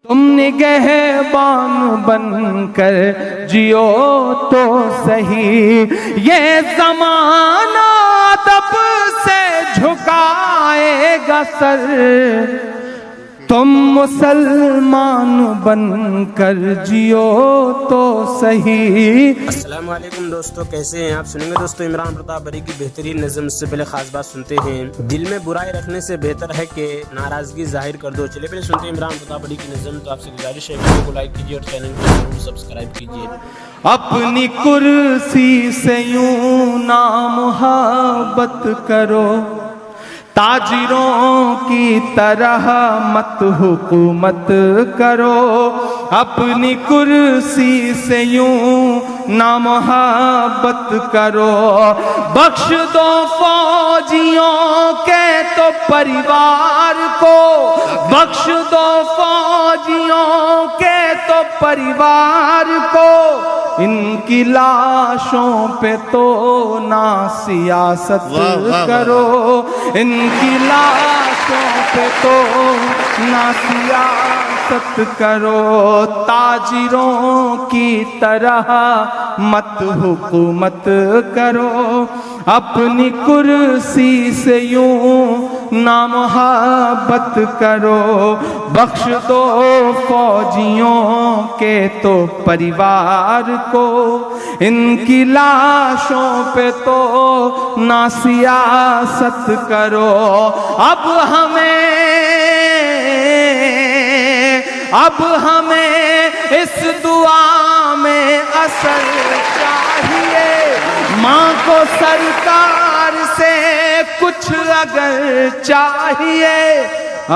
تم نگہبان بن کر جیو تو صحیح، یہ زمانہ ادب سے جھکائے گا سر، تم مسلمان بن کر جیو تو صحیح۔ السلام علیکم دوستو، کیسے ہیں آپ؟ سنیں گے دوستو عمران پرتاپ بری کی بہترین نظم۔ سے پہلے خاص بات سنتے ہیں، دل میں برائی رکھنے سے بہتر ہے کہ ناراضگی ظاہر کر دو۔ چلے پہلے سنتے ہیں عمران پرتاپ بری کی نظم۔ تو آپ سے گزارش ہے ویڈیو کو لائک کیجیے اور چینل کو ضرور سبسکرائب کیجیے۔ اپنی کرسی سے یوں نامحبت کرو، تاجروں کی طرح مت حکومت کرو، اپنی کرسی سے یوں نامحبت کرو، بخش دو فوجیوں کے تو پریوار کو، بخش دو فوجیوں کے تو پریوار کو، ان کی لاشوں پہ تو نہ سیاست کرو، ان کی لاشوں پہ تو نہ سیاست کرو، تاجروں کی طرح مت حکومت کرو، اپنی کرسی سے یوں نامحبت کرو، بخش دو فوجیوں کے تو پریوار کو، ان کی لاشوں پہ تو نہ سیاست کرو۔ اب ہمیں اس دعا میں اثر چاہیے، ماں کو سرکار سے کچھ اگر چاہیے،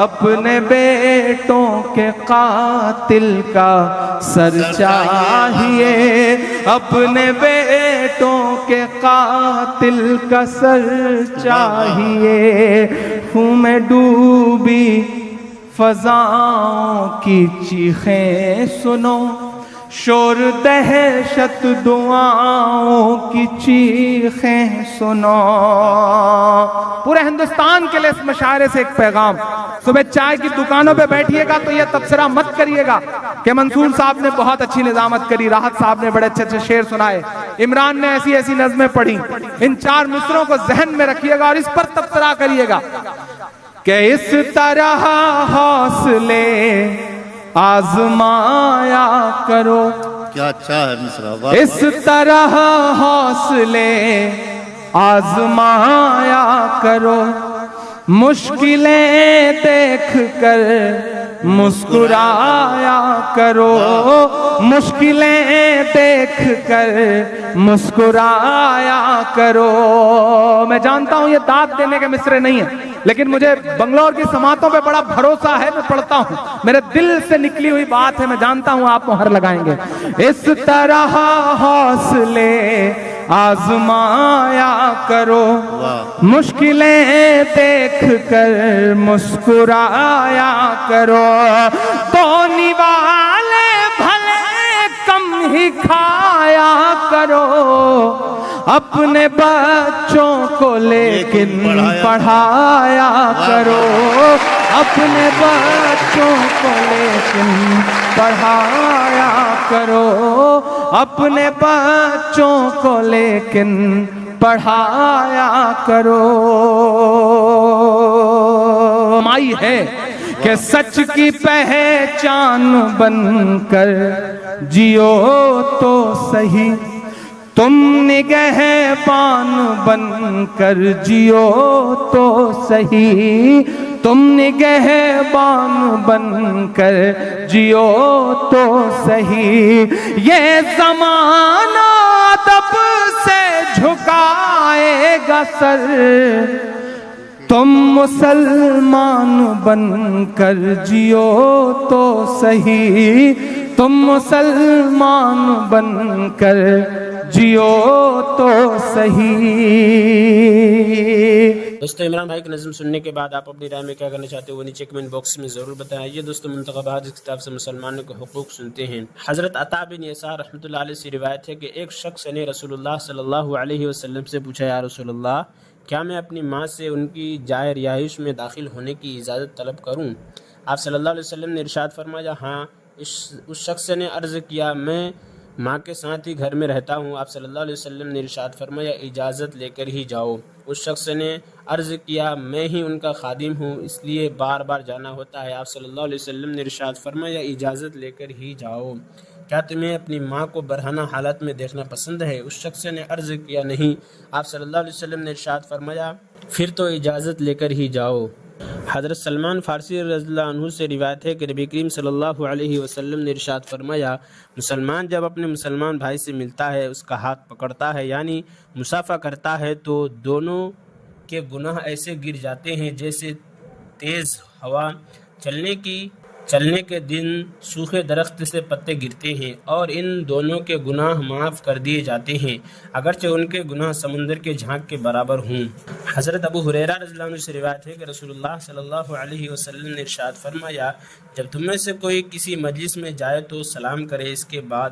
اپنے بیٹوں کے قاتل کا سر چاہیے، اپنے بیٹوں کے قاتل کا سر چاہیے، خون میں ڈوبی فضاؤں کی چیخیں سنو، شور دہشت دعاؤں کی چیخیں سنو۔ پورے ہندوستان کے لیے اس مشاعرے سے ایک پیغام، صبح چائے کی دکانوں پہ بیٹھیے گا تو یہ تبصرہ مت کریے گا کہ منصور صاحب نے بہت اچھی نظامت کری، راحت صاحب نے بڑے اچھے اچھے شعر سنائے، عمران نے ایسی ایسی نظمیں پڑھی۔ ان چار مصروں کو ذہن میں رکھیے گا اور اس پر تبصرہ کریے گا کہ اس طرح حوصلے آزمایا کرو، کیا اچھا ہے مصرع، اس طرح حوصلے آزمایا کرو، مشکلیں دیکھ کر مسکرایا کرو، مشکلیں دیکھ کر مسکرایا کرو۔ میں جانتا ہوں یہ داد دینے کے مصرے نہیں ہیں، لیکن مجھے بنگلور کی سماعتوں پہ بڑا بھروسہ ہے، میں پڑھتا ہوں، میرے دل سے نکلی ہوئی بات ہے، میں جانتا ہوں آپ مہر لگائیں گے۔ اس طرح حوصلے آزمایا کرو، مشکلیں دیکھ کر مسکرایا کرو، تو نوالے بھلے کم ہی کھایا کرو، اپنے بچوں کو لیکن پڑھایا کرو، اپنے بچوں کو لیکن پڑھایا کرو، اپنے بچوں کو لیکن پڑھایا کرو۔ مائی ہے کہ سچ کی پہچان بن کر جیو تو صحیح، تم نگہبان بن کر جیو تو صحیح، تم نگہبان بن کر جیو تو صحیح، یہ زمانہ ادب سے جھکائے گا سر، تم مسلمان بن کر جیو تو صحیح، تم مسلمان بن کر جیو تو صحیح۔ دوستو عمران بھائی کی نظم سننے کے بعد آپ اپنی رائے میں کیا کرنا چاہتے ہو وہ نیچے کمنٹ باکس میں ضرور بتائیے۔ دوستو منتخبات اس کتاب سے مسلمانوں کے حقوق سنتے ہیں۔ حضرت عطا بن یسار رحمۃ اللہ علیہ سے روایت ہے کہ ایک شخص نے رسول اللہ صلی اللہ علیہ وسلم سے پوچھا، یا رسول اللہ، کیا میں اپنی ماں سے ان کی جائے رہائش میں داخل ہونے کی اجازت طلب کروں؟ آپ صلی اللہ علیہ وسلم نے ارشاد فرمایا ہاں اس شخص نے عرض کیا میں ماں کے ساتھ ہی گھر میں رہتا ہوں. آپ صلی اللہ علیہ وسلم نے ارشاد فرمایا اجازت لے کر ہی جاؤ. اس شخص نے عرض کیا میں ہی ان کا خادم ہوں اس لیے بار بار جانا ہوتا ہے. آپ صلی اللہ علیہ وسلم نے ارشاد فرمایا اجازت لے کر ہی جاؤ. کیا تمہیں اپنی ماں کو برہنہ حالت میں دیکھنا پسند ہے؟ اس شخص نے عرض کیا نہیں. آپ صلی اللہ علیہ وسلم نے ارشاد فرمایا پھر تو اجازت لے کر ہی جاؤ. حضرت سلمان فارسی رضی اللہ عنہ سے روایت ہے کہ نبی کریم صلی اللہ علیہ وسلم نے ارشاد فرمایا مسلمان جب اپنے مسلمان بھائی سے ملتا ہے اس کا ہاتھ پکڑتا ہے یعنی مصافحہ کرتا ہے تو دونوں کے گناہ ایسے گر جاتے ہیں جیسے تیز ہوا چلنے کے دن سوکھے درخت سے پتے گرتے ہیں اور ان دونوں کے گناہ معاف کر دیے جاتے ہیں اگرچہ ان کے گناہ سمندر کے جھانک کے برابر ہوں. حضرت ابو ہریرہ رضی اللہ عنہ سے روایت ہے کہ رسول اللہ صلی اللہ علیہ وسلم نے ارشاد فرمایا جب تم میں سے کوئی کسی مجلس میں جائے تو سلام کرے اس کے بعد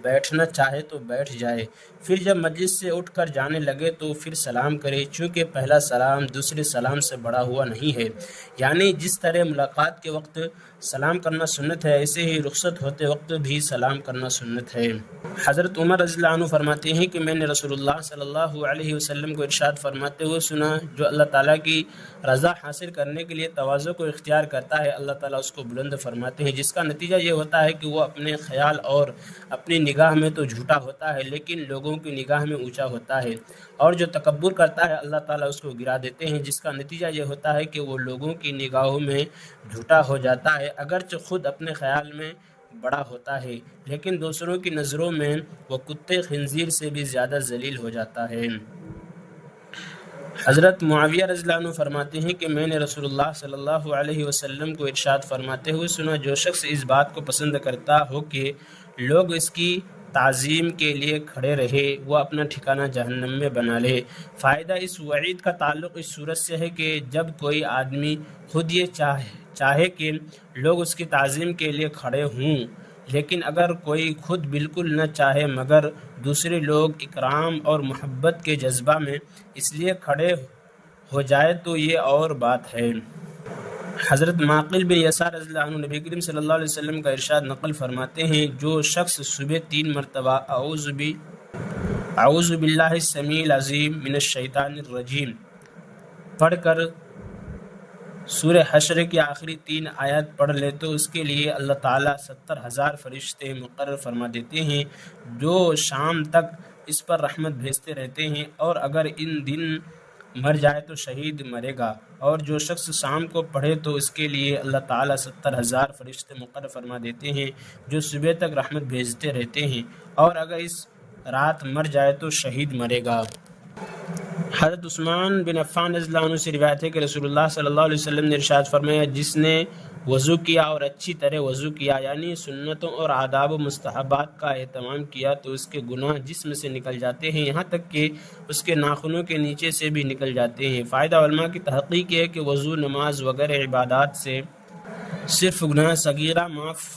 بیٹھنا چاہے تو بیٹھ جائے پھر جب مجلس سے اٹھ کر جانے لگے تو پھر سلام کرے چونکہ پہلا سلام دوسرے سلام سے بڑا ہوا نہیں ہے. یعنی جس طرح ملاقات کے وقت سلام کرنا سنت ہے ایسے ہی رخصت ہوتے وقت بھی سلام کرنا سنت ہے. حضرت عمر رضی اللہ عنہ فرماتے ہیں کہ میں نے رسول اللہ صلی اللہ علیہ وسلم کو ارشاد فرماتے ہوئے سنا جو اللہ تعالیٰ کی رضا حاصل کرنے کے لیے تواضع کو اختیار کرتا ہے اللہ تعالیٰ اس کو بلند فرماتے ہیں جس کا نتیجہ یہ ہوتا ہے کہ وہ اپنے خیال اور اپنی نگاہ میں تو جھوٹا ہوتا ہے لیکن لوگوں کی نگاہ میں اونچا ہوتا ہے. اور جو تکبر کرتا ہے اللہ تعالیٰ اس کو گرا دیتے ہیں جس کا نتیجہ یہ ہوتا ہے کہ وہ لوگوں کی نگاہوں میں جھوٹا ہو جاتا ہے اگرچہ خود اپنے خیال میں بڑا ہوتا ہے لیکن دوسروں کی نظروں میں وہ کتے خنزیر سے بھی زیادہ ذلیل ہو جاتا ہے. حضرت معاویہ رضی اللہ عنہ فرماتے ہیں کہ میں نے رسول اللہ صلی اللہ علیہ وسلم کو ارشاد فرماتے ہوئے سنا جو شخص اس بات کو پسند کرتا ہو کہ لوگ اس کی تعظیم کے لیے کھڑے رہے وہ اپنا ٹھکانہ جہنم میں بنا لے. فائدہ اس وعید کا تعلق اس صورت سے ہے کہ جب کوئی آدمی خود یہ چاہے کہ لوگ اس کی تعظیم کے لیے کھڑے ہوں لیکن اگر کوئی خود بالکل نہ چاہے مگر دوسرے لوگ اکرام اور محبت کے جذبہ میں اس لیے کھڑے ہو جائے تو یہ اور بات ہے. حضرت معقل بن یسار رضی اللہ عنہ نبی کریم صلی اللہ علیہ وسلم کا ارشاد نقل فرماتے ہیں جو شخص صبح 3 مرتبہ اعوذ باللہ السمیع العظیم من الشیطان الرجیم پڑھ کر سورہ حشر کی آخری 3 آیات پڑھ لے تو اس کے لیے اللہ تعالیٰ 70,000 فرشتے مقرر فرما دیتے ہیں جو شام تک اس پر رحمت بھیجتے رہتے ہیں اور اگر ان دن مر جائے تو شہید مرے گا. اور جو شخص شام کو پڑھے تو اس کے لیے اللہ تعالیٰ 70,000 فرشتے مقرر فرما دیتے ہیں جو صبح تک رحمت بھیجتے رہتے ہیں اور اگر اس رات مر جائے تو شہید مرے گا. حضرت عثمان بن عفان رضی اللہ عنہ سے روایت ہے کہ رسول اللہ صلی اللہ علیہ وسلم نے ارشاد فرمایا جس نے وضو کیا اور اچھی طرح وضو کیا یعنی سنتوں اور آداب و مستحبات کا اہتمام کیا تو اس کے گناہ جسم سے نکل جاتے ہیں یہاں تک کہ اس کے ناخنوں کے نیچے سے بھی نکل جاتے ہیں. فائدہ علماء کی تحقیق ہے کہ وضو نماز وغیرہ عبادات سے صرف گناہ صغیرہ معاف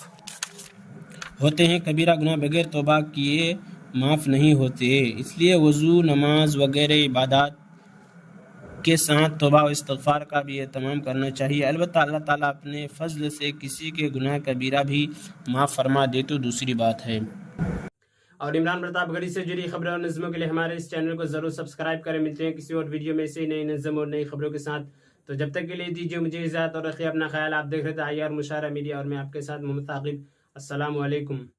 ہوتے ہیں کبیرہ گناہ بغیر توبہ کیے معاف نہیں ہوتے. اس لیے وضو نماز وغیرہ عبادات کے ساتھ توبہ و استغفار کا بھی اہتمام کرنا چاہیے. البتہ اللہ تعالیٰ اپنے فضل سے کسی کے گناہ کبیرہ بھی معاف فرما دے تو دوسری بات ہے. اور عمران پرتاپ گڑھی سے جڑی خبروں اور نظموں کے لیے ہمارے اس چینل کو ضرور سبسکرائب کریں. ملتے ہیں کسی اور ویڈیو میں سے نئی نظم اور نئی خبروں کے ساتھ. تو جب تک کے لیے دیجیے مجھے اجازت اور رکھیے اپنا خیال. آپ دیکھ رہے تھے IR مشاعرہ میڈیا اور میں آپ کے ساتھ محمد ثاقب. السلام علیکم.